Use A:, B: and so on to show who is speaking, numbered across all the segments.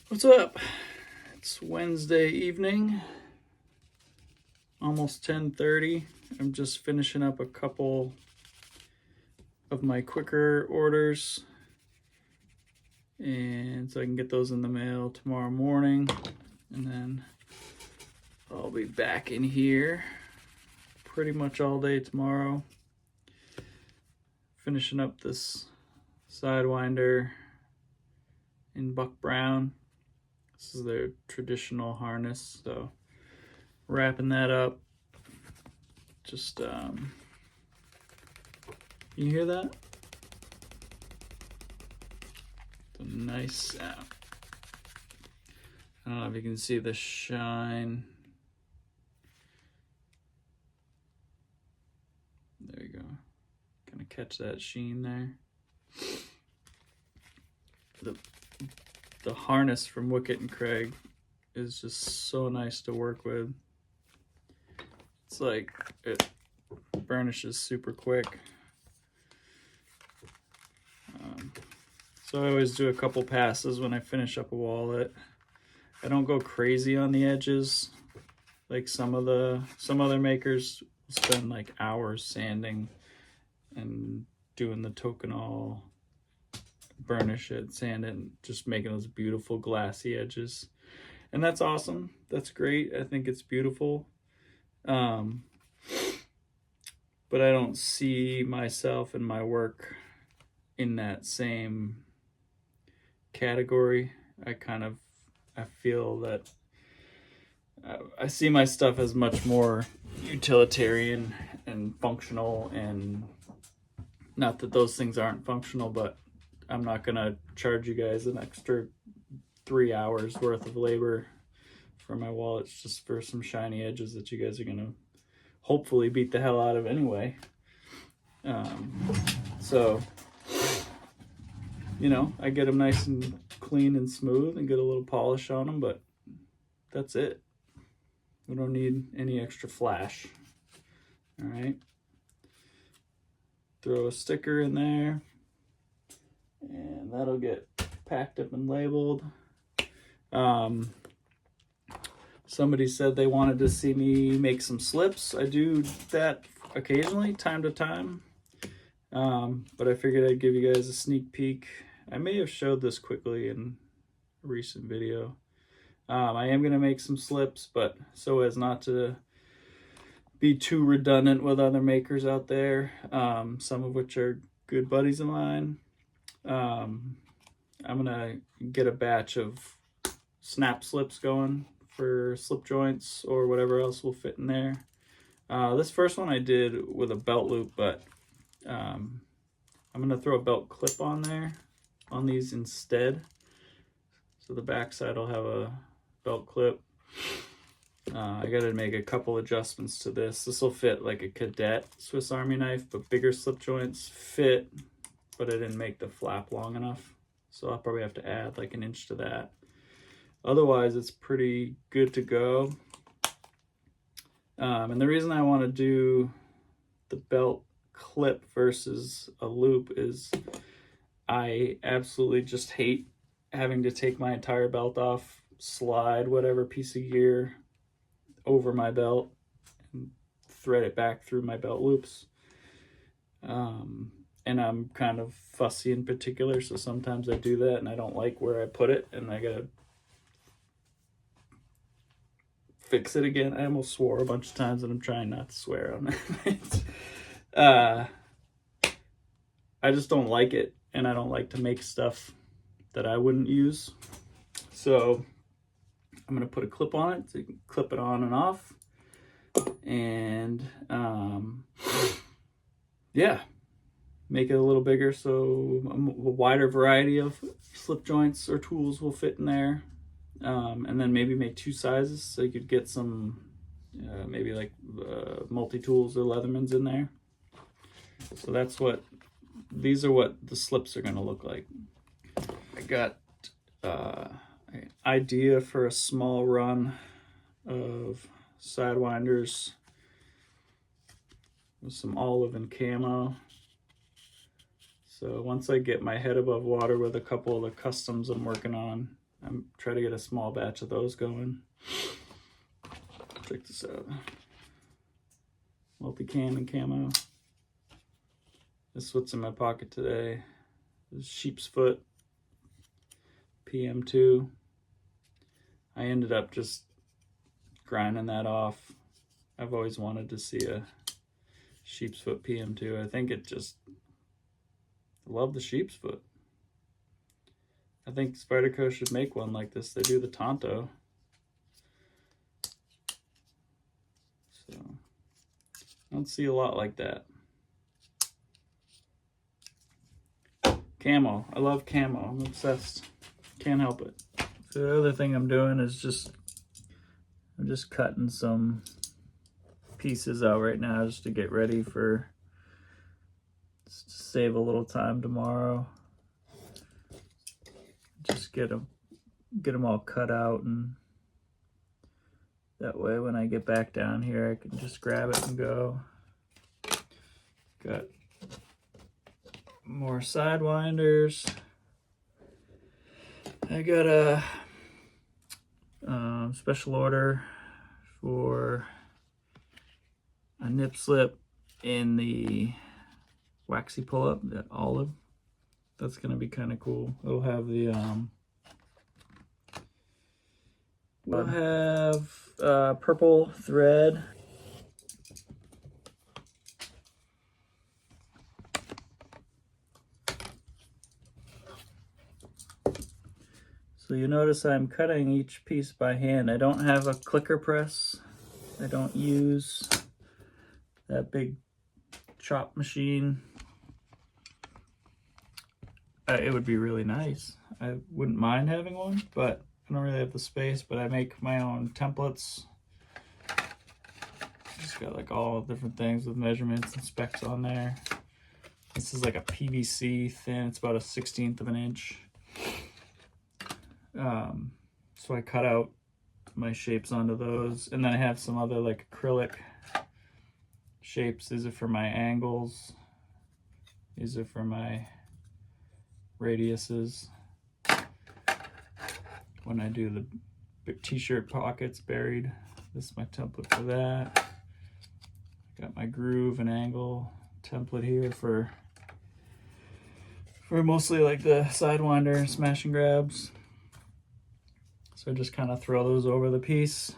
A: What's up? It's Wednesday evening, almost 10:30. I'm just finishing up a couple of my quicker orders, and so I can get those in the mail tomorrow morning, and then I'll be back in here pretty much all day tomorrow, finishing up this Sidewinder in Buck Brown. This is their traditional harness, so wrapping that up. Just you hear that? It's a nice sound. I don't know if you can see the shine. There you go. Gonna catch that sheen there. The harness from Wicket and Craig is just so nice to work with. It's like it burnishes super quick. So I always do a couple passes when I finish up a wallet. I don't go crazy on the edges like some other makers spend like hours sanding and doing the tokenol, burnish it, sand it, and just making those beautiful glassy edges. And that's awesome. That's great. I think it's beautiful. But I don't see myself and my work in that same category. I feel that I see my stuff as much more utilitarian and functional, and not that those things aren't functional, but I'm not gonna charge you guys an extra 3 hours worth of labor for my wallets just for some shiny edges that you guys are gonna hopefully beat the hell out of anyway. So, I get them nice and clean and smooth and get a little polish on them, but that's it. We don't need any extra flash. All right. Throw a sticker in there, and that'll get packed up and labeled. Somebody said they wanted to see me make some slips. I do that occasionally, time to time. But I figured I'd give you guys a sneak peek. I may have showed this quickly in a recent video. I am going to make some slips, but so as not to be too redundant with other makers out there, some of which are good buddies of mine. I'm going to get a batch of snap slips going for slip joints or whatever else will fit in there. This first one I did with a belt loop, but I'm going to throw a belt clip on there on these instead. So the back side will have a belt clip. I got to make a couple adjustments to this. This will fit like a cadet Swiss Army knife, but bigger slip joints fit, but I didn't make the flap long enough. So I'll probably have to add like an inch to that. Otherwise, it's pretty good to go. And the reason I want to do the belt clip versus a loop is I absolutely just hate having to take my entire belt off, slide whatever piece of gear over my belt, and thread it back through my belt loops. And I'm kind of fussy in particular, so sometimes I do that and I don't like where I put it, and I gotta fix it again. I almost swore a bunch of times, and I'm trying not to swear on that. I just don't like it, and I don't like to make stuff that I wouldn't use. So I'm going to put a clip on it so you can clip it on and off. And yeah, make it a little bigger so a wider variety of slip joints or tools will fit in there. And then maybe make two sizes so you could get some maybe like multi-tools or Leathermans in there. So these are what the slips are going to look like. I got an idea for a small run of Sidewinders with some olive and camo. So once I get my head above water with a couple of the customs I'm working on, I'm trying to get a small batch of those going. Check this out. Multi-cam and camo. This is what's in my pocket today. This is sheep's foot PM2. I ended up just grinding that off. I've always wanted to see a sheep's foot PM2. I think it just, I love the sheep's foot. I think Spyderco should make one like this. They do the Tonto. So, I don't see a lot like that. Camo. I love camo. I'm obsessed. Can't help it. So the other thing I'm doing is I'm just cutting some pieces out right now just to get ready for, just to save a little time tomorrow. Just get them all cut out, and that way when I get back down here I can just grab it and go. Got more sidewinders. I got a special order for a nip slip in the waxy pull-up, that olive. That's gonna be kind of cool. It'll have the we'll have purple thread. So you notice I'm cutting each piece by hand. I don't have a clicker press. I don't use that big chop machine. It would be really nice. I wouldn't mind having one, but I don't really have the space. But I make my own templates. Just got like all different things with measurements and specs on there. This is like a PVC thin. It's about a 1/16 of an inch. So I cut out my shapes onto those, and then I have some other like acrylic shapes. These are for my angles. These are for my radiuses. When I do the big t-shirt pockets buried, this is my template for that. Got my groove and angle template here for mostly like the sidewinder smash and grabs. So I just kind of throw those over the piece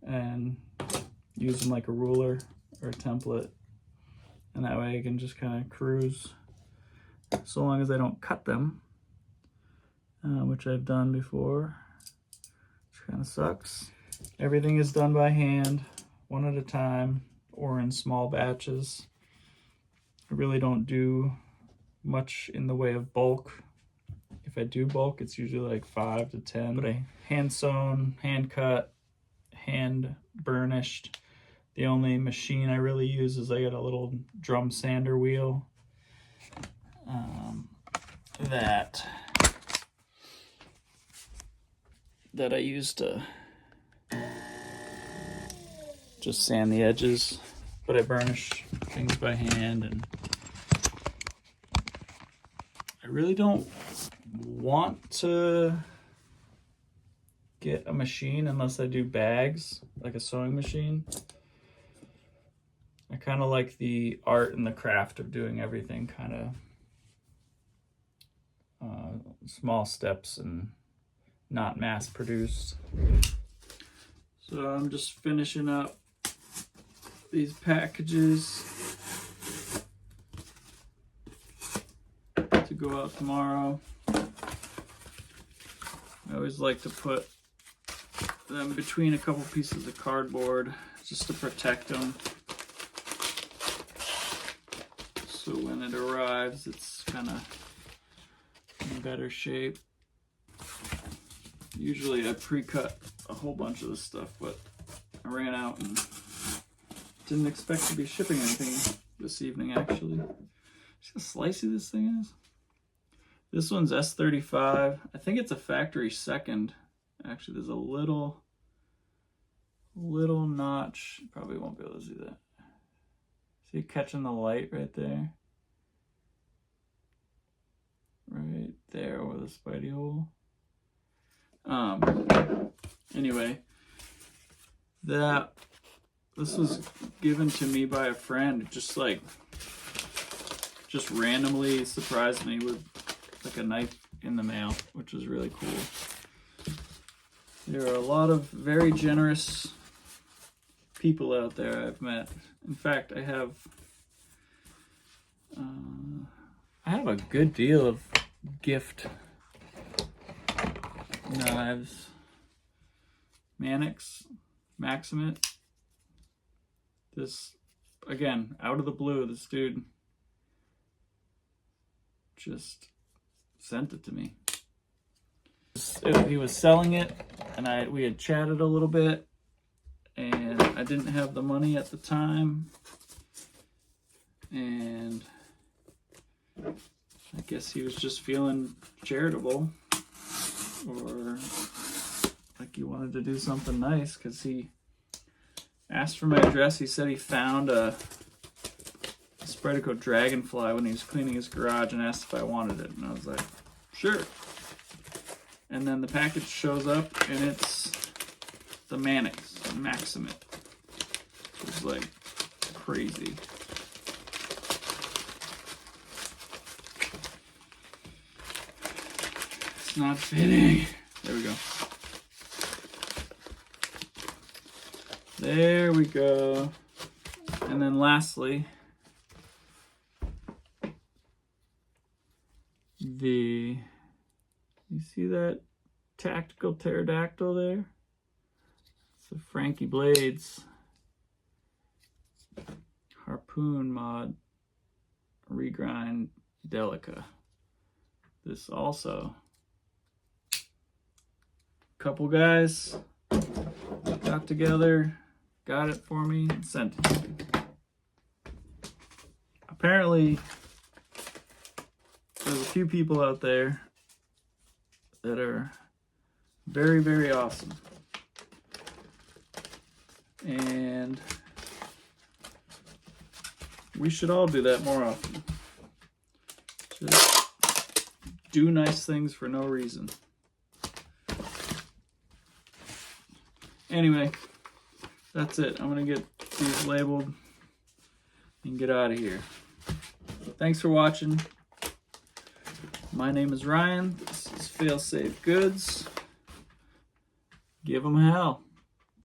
A: and use them like a ruler or a template. And that way I can just kind of cruise, so long as I don't cut them, which I've done before, which kind of sucks. Everything is done by hand, one at a time, or in small batches. I really don't do much in the way of bulk. If I do bulk, it's usually like 5 to 10, but I hand sewn, hand cut, hand burnished. The only machine I really use is I got a little drum sander wheel that I use to just sand the edges, but I burnish things by hand. And I really don't want to get a machine unless I do bags, like a sewing machine. I kind of like the art and the craft of doing everything kind of small steps and not mass produced. So I'm just finishing up these packages to go out tomorrow. I always like to put them between a couple pieces of cardboard just to protect them. So when it arrives, it's kind of in better shape. Usually I pre-cut a whole bunch of this stuff, but I ran out and didn't expect to be shipping anything this evening, actually. See how slicey this thing is? This one's S35. I think it's a factory second. Actually, there's a little notch. Probably won't be able to see that. See it catching the light right there? Right there over the Spidey hole. Anyway, this was given to me by a friend. It just randomly surprised me with like a knife in the mail, which was really cool. There are a lot of very generous people out there I've met. In fact, I have a good deal of gift knives. Mannix, Maximate. This, again, out of the blue, this dude just sent it to me. He was selling it, and we had chatted a little bit, and I didn't have the money at the time, and I guess he was just feeling charitable, or like he wanted to do something nice, because he asked for my address. He said he found a Spydies dragonfly when he was cleaning his garage and asked if I wanted it, and I was like, sure. And then the package shows up, and it's the Mannix Maximate. It was like crazy. It's not fitting. There we go. There we go. And then lastly, you see that tactical pterodactyl there? It's a Frankie Blades harpoon mod regrind Delica. This also, a couple guys got together, got it for me, and sent it to me. Apparently, there's a few people out there that are very, very awesome. And we should all do that more often. Just do nice things for no reason. Anyway, that's it. I'm going to get these labeled and get out of here. Thanks for watching. My name is Ryan. This is Failsafe Goods. Give 'em hell.